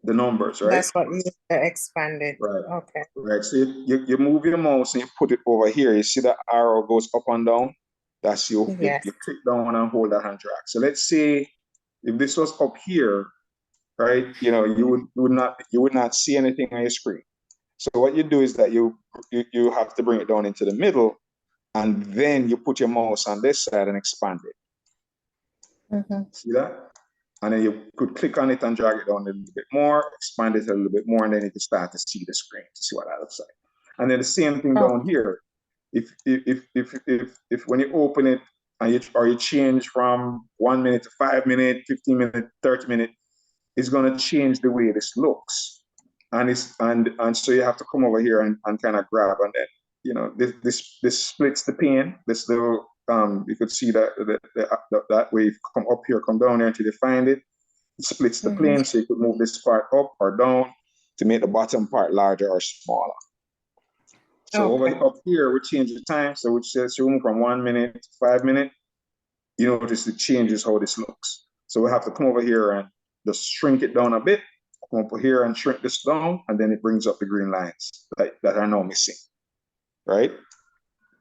the numbers, right? That's what you expanded. Right. Okay. Right. So you move your mouse and you put it over here. You see the arrow goes up and down? That's you Yes. click down and hold that hand drag. So let's say if this was up here, right? You know, you would not see anything on your screen. So what you do is that you have to bring it down into the middle, and then you put your mouse on this side and expand it. See that? And then you could click on it and drag it down a little bit more, expand it a little bit more, and then you can start to see the screen to see what that looks like. And then the same thing down here. If when you open it and you change from 1 minute to 5 minutes, 15 minutes, 30 minutes, it's gonna change the way this looks. And so you have to come over here and kind of grab, and then you know this splits the pane. This little you could see that that way. If you come up here, come down here until you find it. It splits the plane, so you could move this part up or down to make the bottom part larger or smaller. So over up here, we change the time. So we just move from 1 minute to 5 minutes. You notice it changes how this looks. So we have to come over here and just shrink it down a bit. Come over here and shrink this down, and then it brings up the green lines that are now missing, right?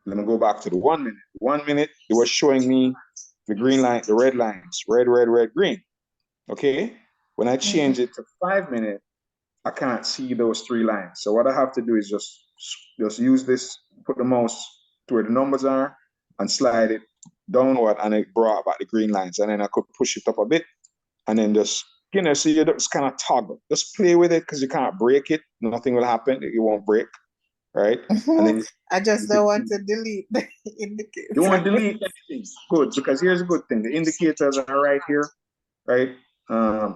Let me go back to the 1 minute. 1 minute, it was showing me the green line, the red lines, red, red, red, green. Okay? When I change it to 5 minutes, I can't see those 3 lines. So what I have to do is just use this, put the mouse to where the numbers are, and slide it downward, and it brought back the green lines. And then I could push it up a bit, and then just, you know, so you just kind of toggle. Just play with it, because you can't break it. Nothing will happen. It won't break, right? And then I just don't want to delete the indicator. You won't delete anything. Good, because here's a good thing. The indicators are right here, right?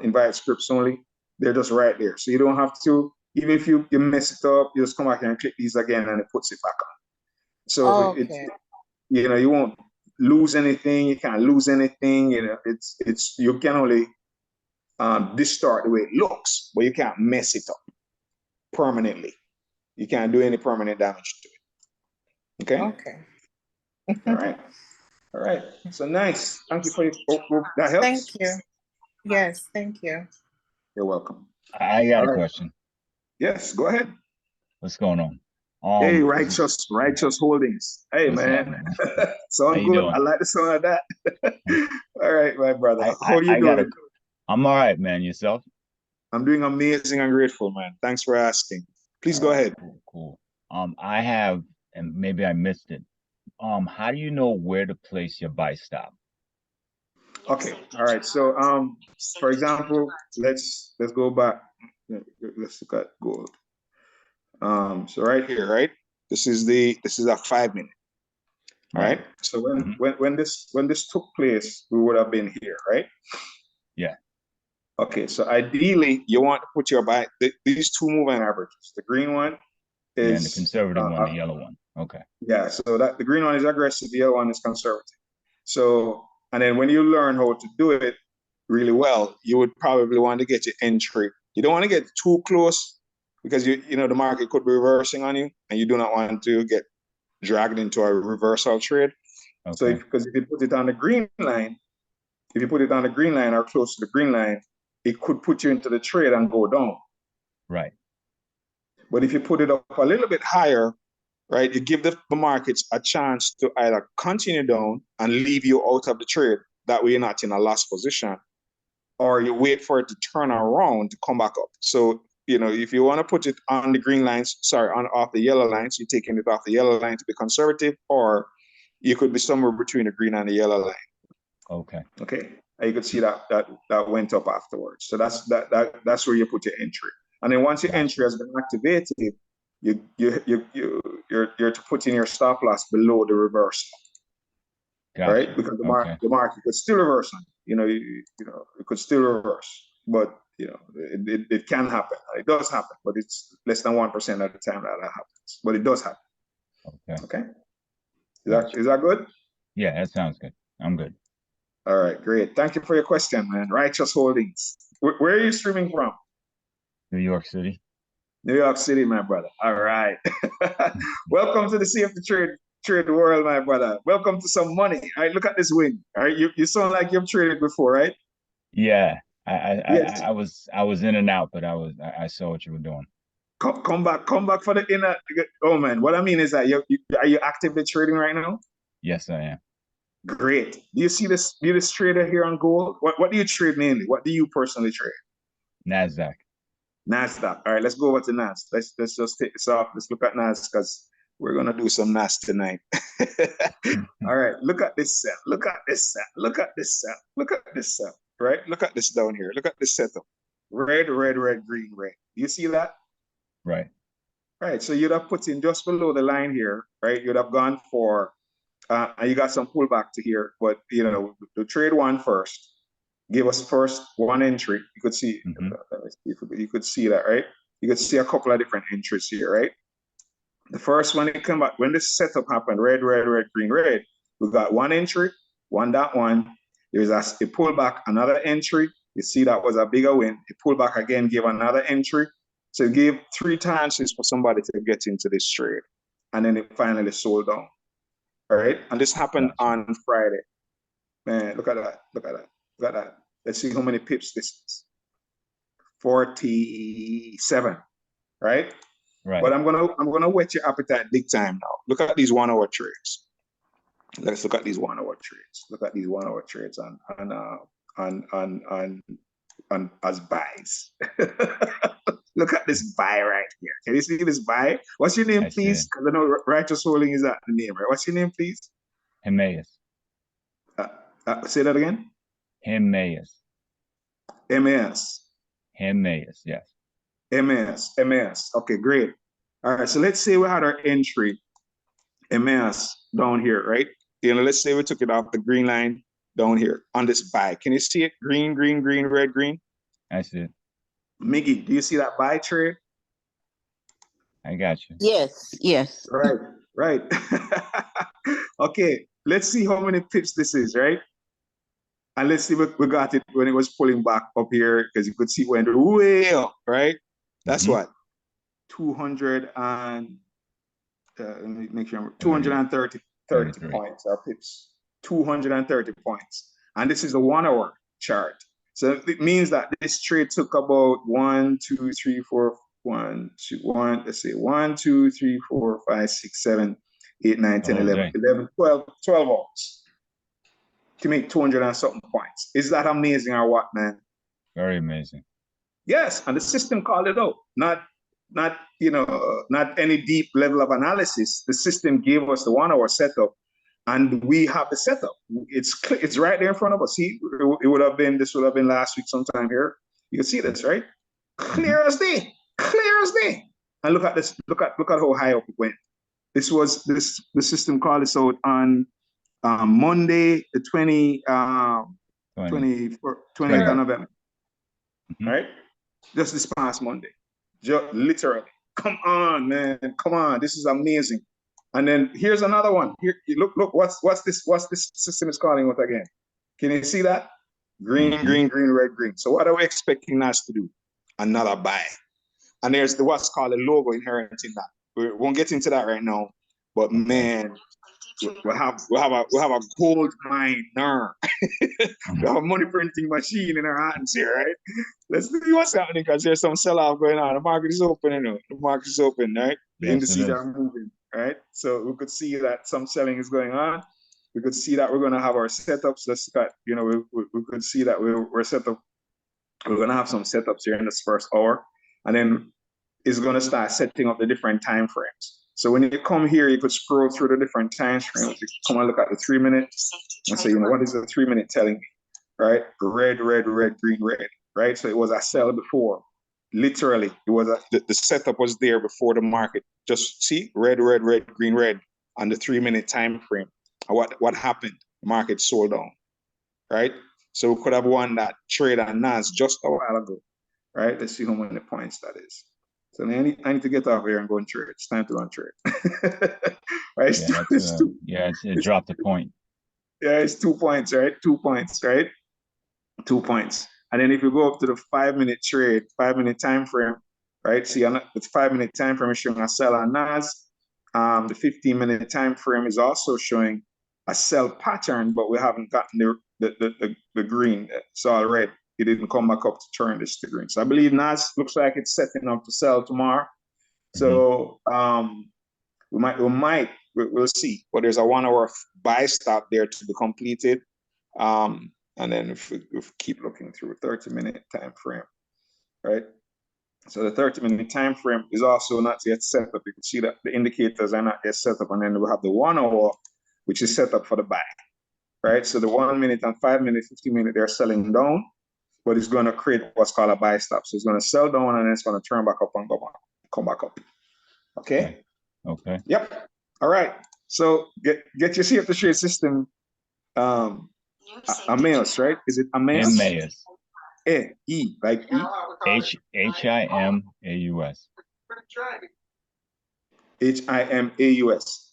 Invite scripts only. They're just right there. So you don't have to, even if you mess it up, you just come back here and click these again, and it puts it back on. So it's, you know, you won't lose anything. You can't lose anything. You know, it's you can only distort the way it looks, but you can't mess it up permanently. You can't do any permanent damage to it. Okay? Okay. All right. All right. So nice. Thank you for your, that helps. Thank you. Yes, thank you. You're welcome. I got a question. Yes, go ahead. What's going on? Hey, righteous holdings. Hey, man. Sound good. I like the sound of that. All right, my brother. How are you doing? I'm all right, man. Yourself? I'm doing amazing and grateful, man. Thanks for asking. Please go ahead. Cool. I have, and maybe I missed it. How do you know where to place your buy stop? Okay. All right. So, for example, let's go back. Let's look at gold. So right here, right? This is a 5 minute. All right. So when this took place, we would have been here, right? Yeah. Okay. So ideally, you want to put your buy these 2 moving averages. The green one is and the conservative one, the yellow one. Okay. Yeah. So that the green one is aggressive, the yellow one is conservative. So, and then when you learn how to do it really well, you would probably want to get your entry. You don't want to get too close, because you know the market could be reversing on you, and you do not want to get dragged into a reversal trade. Okay. So because if you put it on the green line, or close to the green line, it could put you into the trade and go down. Right. But if you put it up a little bit higher, right, you give the markets a chance to either continue down and leave you out of the trade. That way you're not in a loss position, or you wait for it to turn around to come back up. So, you know, if you want to put it on the green lines, off the yellow lines, you're taking it off the yellow line to be conservative, or you could be somewhere between the green and the yellow line. Okay. Okay. And you could see that went up afterwards. So that's where you put your entry. And then once your entry has been activated, you're to put in your stop loss below the reversal. Gotcha. Right? Because the market could still reverse on you. You know, it could still reverse. But you know, it can happen. It does happen, but it's less than 1% of the time that happens. But it does happen. Okay. Okay. Is that good? Yeah, that sounds good. I'm good. All right, great. Thank you for your question, man. Righteous Holdings. Where are you streaming from? New York City. New York City, my brother. All right. Welcome to the Sea of the Trade world, my brother. Welcome to some money. All right, look at this win. All right, you sound like you've traded before, right? Yeah, Yes. I was in and out, but I saw what you were doing. Come back for the inner. Oh man, what I mean is that are you actively trading right now? Yes, I am. Great. Do you see this trader here on gold? What do you trade mainly? What do you personally trade? NASDAQ. NASDAQ. All right, let's go over to NAS. Let's just take this off. Let's look at NAS because we're gonna do some NAS tonight. All right, look at this set. Look at this set. Look at this set. Look at this set. Right? Look at this down here. Look at this setup. Red, red, red, green, red. You see that? Right. Right. So you'd have put in just below the line here, right? You'd have gone for and you got some pullback to here, but you know, the trade one first. Give us first one entry. You could see, let me see if you could see that, right? You could see a couple of different entries here, right? The first one it come back when this setup happened, red, red, red, green, red. We got one entry, 1.1. There's a pullback, another entry. You see that was a bigger win. It pulled back again, gave another entry. So it gave 3 chances for somebody to get into this trade. And then it finally sold down. All right. And this happened on Friday. Man, look at that. Look at that. Look at that. Let's see how many pips this is. 47. Right? Right. But I'm gonna whet your appetite big time now. Look at these 1 hour trades. Let's look at these 1 hour trades. Look at these 1 hour trades on as buys. Look at this buy right here. Can you see this buy? What's your name, please? Because I know Righteous Holding is that the name, right? What's your name, please? Himaeus. Say that again. Himaeus. MAS. Himaeus, yes. MAS. Okay, great. All right, so let's say we had our entry, MAS, down here, right? You know, let's say we took it off the green line down here on this buy. Can you see it? Green, green, green, red, green. I see it. Miggy, do you see that buy trade? I got you. Yes, yes. Right, right. Okay, let's see how many pips this is, right? And let's see what we got it when it was pulling back up here, because you could see it went way up, right? That's what? 200 and, let me make sure, 230 points or pips. 230 points. And this is the 1 hour chart. So it means that this trade took about 1, 2, 3, 4, 1, 2, 1, let's see, 1, 2, 3, 4, 5, 6, 7, 8, 9, 10, 11, 12 hours to make 200 and something points. Is that amazing or what, man? Very amazing. Yes, and the system called it out. Not any deep level of analysis. The system gave us the 1 hour setup, and we have the setup. It's right there in front of us. See, this would have been last week sometime here. You can see this, right? Clear as day, clear as day. And look at this. Look at how high up it went. The system called this out on Monday, the 20th of November. Right? Just this past Monday. Literally. Come on, man. Come on. This is amazing. And then here's another one. Here, look, what's this system is calling out again? Can you see that? Green, green, green, red, green. So what are we expecting us to do? Another buy. And there's what's called a logo inherent in that. We won't get into that right now. But man, we'll have a gold mine there. We have a money printing machine in our hands here, right? Let's see what's happening, because there's some sell-off going on. The market is open, The market is open, right? The indices are moving, right? So we could see that some selling is going on. We could see that we're going to have our setups. Let's cut, we could see that we're set up. We're going to have some setups here in this first hour. And then it's going to start setting up the different time frames. So when you come here, you could scroll through the different time frames. You come and look at the 3 minutes and say, what is the 3 minute telling me, right? Red, red, red, green, red, right? So it was a sell before. Literally, it was the setup was there before the market. Just see red, red, red, green, red on the 3 minute time frame. And what happened? The market sold down, right? So we could have won that trade on NAS just a while ago, right? Let's see how many points that is. So I need to get off here and go and trade. It's time to go and trade. Right? It dropped a point. Yeah, it's 2 points, right? 2 points, right? 2 points. And then if you go up to the 5 minute trade, 5 minute time frame, right? See, the 5 minute time frame is showing a sell on NAS. The 15 minute time frame is also showing a sell pattern, but we haven't gotten the green. It's all red. it didn't come back up to turn this to green. So I believe NAS looks like it's setting up to sell tomorrow. So we'll see. But there's a 1 hour buy stop there to be completed. And then if we keep looking through 30-minute time frame, right? So the 30-minute time frame is also not yet set up. You can see that the indicators are not yet set up, and then we have the 1 hour, which is set up for the buy, right? So the 1 minute and 5 minute, 15 minute, they're selling down, but it's going to create what's called a buy stop. So it's going to sell down, and then it's going to turn back up and come back up. Okay. Okay. Yep. All right. So get your safety trade system. Emmaus, right? Is it Emmaus? Emmaus. E, like E? Himaus. Himaus.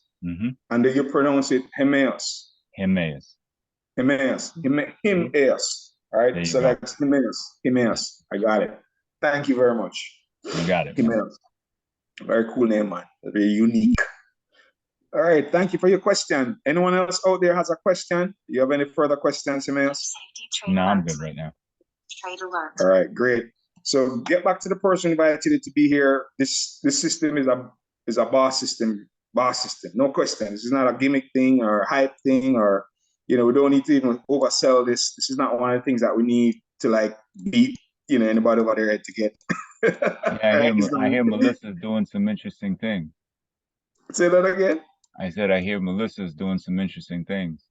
And then you pronounce it Emmaus. Emmaus. Emmaus. Emmaus. All right. So that's Emmaus. I got it. Thank you very much. You got it. Emmaus. Very cool name, man. Very unique. All right. Thank you for your question. Anyone else out there has a question? Do you have any further questions, Emmaus? No, I'm good right now. Trade alert. All right, great. So get back to the person who invited you to be here. This system is a boss system. No question. This is not a gimmick thing or a hype thing, or we don't need to even oversell this. This is not one of the things that we need to like beat anybody over there to get. Yeah, I hear Melissa's doing some interesting things. Say that again. I said I hear Melissa's doing some interesting things.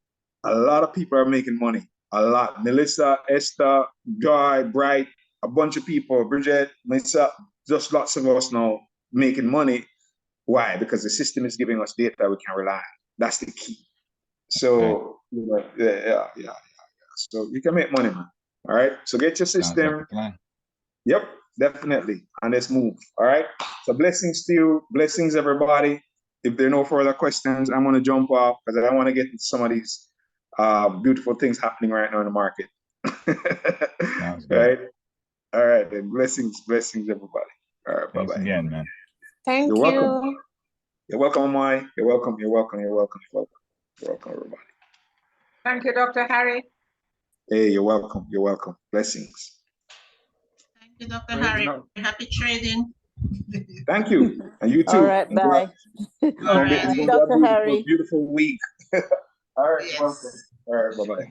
A lot of people are making money. A lot. Melissa, Esther, Joy, Bright, a bunch of people, Bridget, myself, just lots of us now making money. Why? Because the system is giving us data we can rely on. That's the key. So, yeah. So you can make money, man. All right. So get your system. Yep, definitely. And let's move. All right. So blessings to you. Blessings, everybody. If there are no further questions, I'm going to jump off because I want to get into some of these beautiful things happening right now in the market. Right? All right, then. Blessings, everybody. All right, thanks bye-bye. again, man. Thank you. Welcome. You're welcome, Mai. You're welcome, everybody. Thank you, Dr. Harry. Hey, you're welcome. Blessings. Thank you, Dr. Harry. Happy trading. Thank you. And you too. All right, bye. All right. Dr. Harry. Beautiful week. All right, Yes. welcome. All right, bye-bye.